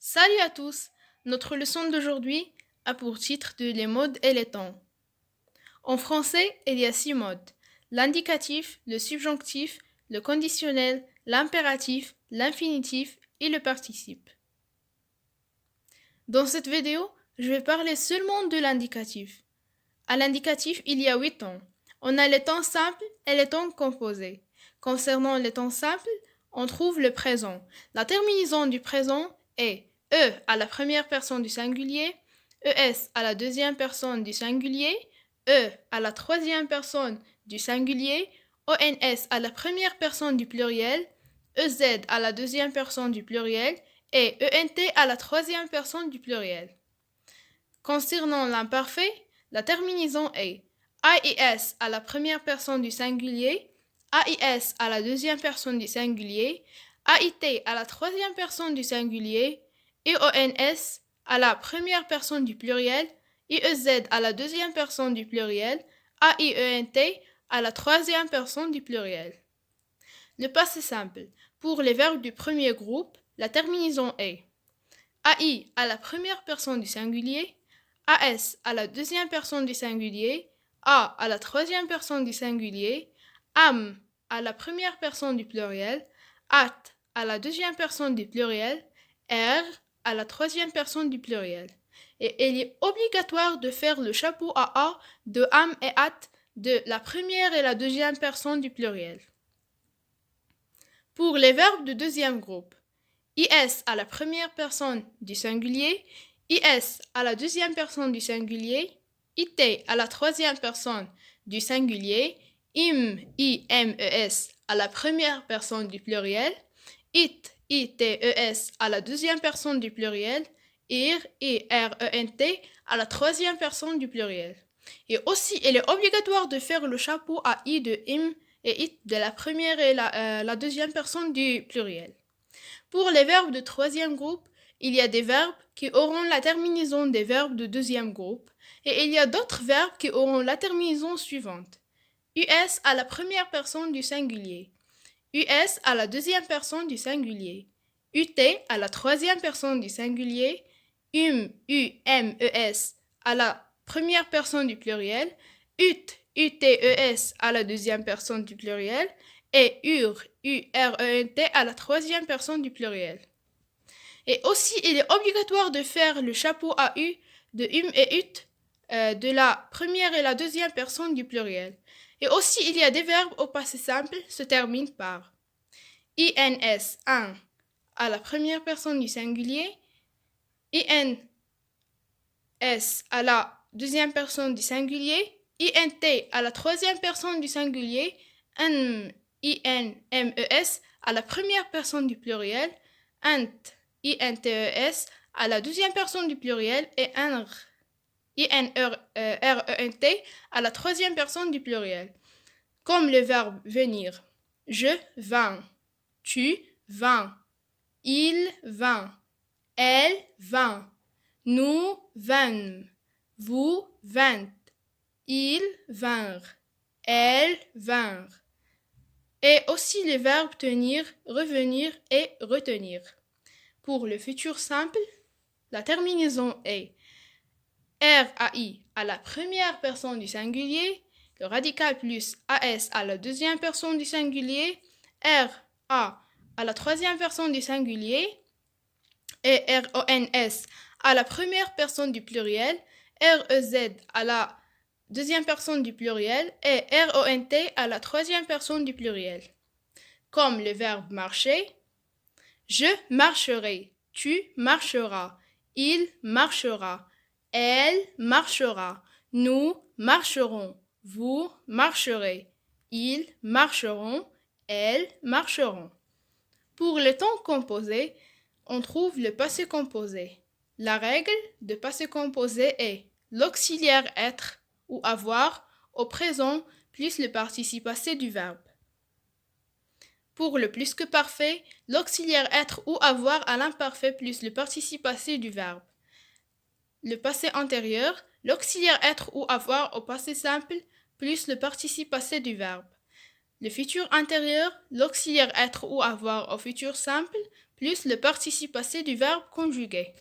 Salut à tous! Notre leçon d'aujourd'hui a pour titre de les modes et les temps. En français, il y a 6 modes. L'indicatif, le subjonctif, le conditionnel, l'impératif, l'infinitif et le participe. Dans cette vidéo, je vais parler seulement de l'indicatif. À l'indicatif, il y a 8 temps. On a les temps simples et les temps composés. Concernant les temps simples, on trouve le présent. La terminaison du présent est E à la première personne du singulier, ES à la deuxième personne du singulier, E à la troisième personne du singulier, ONS à la première personne du pluriel, EZ à la deuxième personne du pluriel et ENT à la troisième personne du pluriel. Concernant l'imparfait, la terminaison est AIS à la première personne du singulier, AIS à la deuxième personne du singulier, AIT à la troisième personne du singulier, EONS à la première personne du pluriel, IEZ à la deuxième personne du pluriel, AIENT à la troisième personne du pluriel. Le passé simple. Pour les verbes du premier groupe, la terminaison est AI à la première personne du singulier, AS à la deuxième personne du singulier, A à la troisième personne du singulier, AM à la première personne du pluriel, AT à la deuxième personne du pluriel, R à la troisième personne du pluriel. Et il est obligatoire de faire le chapeau à A de AM et AT de la première et la deuxième personne du pluriel. Pour les verbes de deuxième groupe, IS à la première personne du singulier, IS à la deuxième personne du singulier, IT à la troisième personne du singulier, IMES à la première personne du pluriel, ITES à la deuxième personne du pluriel, IRENT à la troisième personne du pluriel. Et aussi, il est obligatoire de faire le chapeau à I de IM et IT de la première et la deuxième personne du pluriel. Pour les verbes de troisième groupe, il y a des verbes qui auront la terminaison des verbes de deuxième groupe et il y a d'autres verbes qui auront la terminaison suivante. US à la première personne du singulier, US à la deuxième personne du singulier, UT à la troisième personne du singulier, UMES à la première personne du pluriel, UTES à la deuxième personne du pluriel, et URENT à la troisième personne du pluriel. Et aussi, il est obligatoire de faire le chapeau à U de et UT de la première et la deuxième personne du pluriel. Et aussi, il y a des verbes au passé simple se terminent par INS 1 à la première personne du singulier, INS à la deuxième personne du singulier, INT à la troisième personne du singulier, INMES à la première personne du pluriel, INTES à la deuxième personne du pluriel et INRENT à la troisième personne du pluriel. Comme le verbe venir. Je vins, tu vins, il vint, elle vint, nous vînmes, vous vîntes, ils vinrent, elles vinrent. Et aussi les verbes tenir, revenir et retenir. Pour le futur simple, la terminaison est RAI à la première personne du singulier, le radical plus AS à la deuxième personne du singulier, RA à la troisième personne du singulier, et RONS à la première personne du pluriel, REZ à la deuxième personne du pluriel et RONT à la troisième personne du pluriel. Comme le verbe marcher, je marcherai, tu marcheras, il marchera, elle marchera, nous marcherons, vous marcherez, ils marcheront, elles marcheront. Pour le temps composé, on trouve le passé composé. La règle de passé composé est l'auxiliaire être ou avoir au présent plus le participe passé du verbe. Pour le plus que parfait, l'auxiliaire être ou avoir à l'imparfait plus le participe passé du verbe. Le passé antérieur, l'auxiliaire être ou avoir au passé simple plus le participe passé du verbe. Le futur antérieur, l'auxiliaire être ou avoir au futur simple plus le participe passé du verbe conjugué.